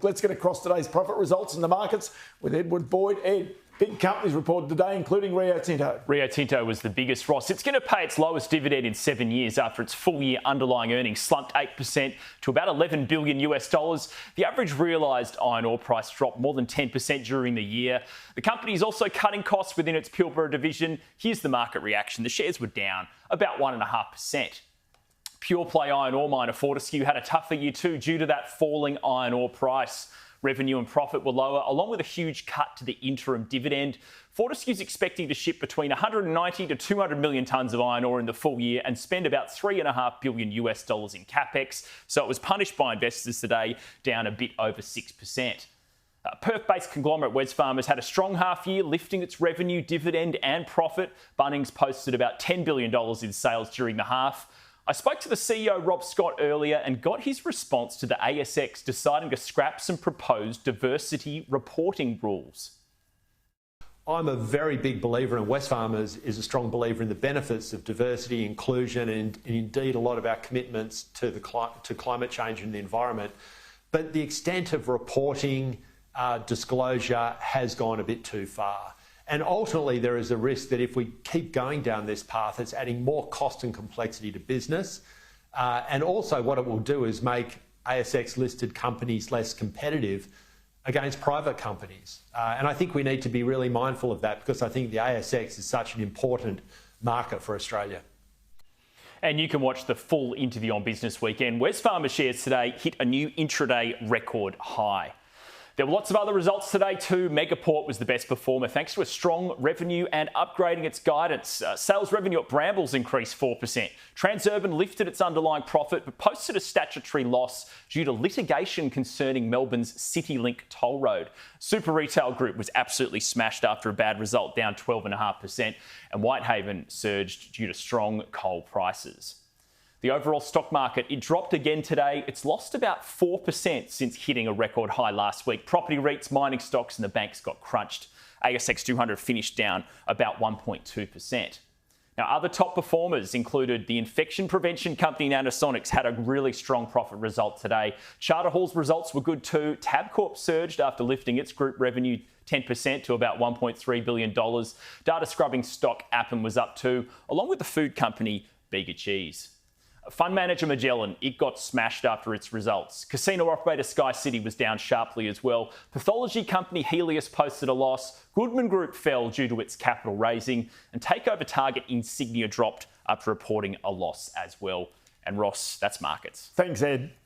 Let's get across today's profit results in the markets with Edward Boyd. Ed, big companies reported today, including Rio Tinto. Rio Tinto was the biggest, Ross. It's going to pay its lowest dividend in 7 years after its full-year underlying earnings slumped 8% to about $11 billion US. The average realised iron ore price dropped more than 10% during the year. The company is also cutting costs within its Pilbara division. Here's the market reaction. The shares were down about 1.5%. Pure play iron ore miner Fortescue had a tougher year too due to that falling iron ore price. Revenue and profit were lower, along with a huge cut to the interim dividend. Fortescue's expecting to ship between 190 to 200 million tonnes of iron ore in the full year and spend about $3.5 billion in capex. So it was punished by investors today, down a bit over 6%. Perth-based conglomerate Wesfarmers had a strong half year, lifting its revenue, dividend and profit. Bunnings posted about $10 billion in sales during the half. I spoke to the CEO, Rob Scott, earlier and got his response to the ASX deciding to scrap some proposed diversity reporting rules. I'm a very big believer, and Wesfarmers is a strong believer in the benefits of diversity, inclusion, and indeed a lot of our commitments to climate change and the environment. But the extent of reporting disclosure has gone a bit too far. And ultimately, there is a risk that if we keep going down this path, it's adding more cost and complexity to business. And also what it will do is make ASX-listed companies less competitive against private companies. And I think we need to be really mindful of that because I think the ASX is such an important market for Australia. And you can watch the full interview on Business Weekend. Wesfarmers shares today hit a new intraday record high. There were lots of other results today too. Megaport was the best performer thanks to a strong revenue and upgrading its guidance. Sales revenue at Brambles increased 4%. Transurban lifted its underlying profit but posted a statutory loss due to litigation concerning Melbourne's CityLink toll road. Super Retail Group was absolutely smashed after a bad result, down 12.5%, and Whitehaven surged due to strong coal prices. The overall stock market, it dropped again today. It's lost about 4% since hitting a record high last week. Property REITs, mining stocks and the banks got crunched. ASX 200 finished down about 1.2%. Now, other top performers included the infection prevention company Nanosonics had a really strong profit result today. Charter Hall's results were good too. Tabcorp surged after lifting its group revenue 10% to about $1.3 billion. Data scrubbing stock Appen was up too, along with the food company Bega Cheese. Fund manager Magellan, it got smashed after its results. Casino operator SkyCity was down sharply as well. Pathology company Healius posted a loss. Goodman Group fell due to its capital raising. And takeover target Insignia dropped after reporting a loss as well. And Ross, that's markets. Thanks, Ed.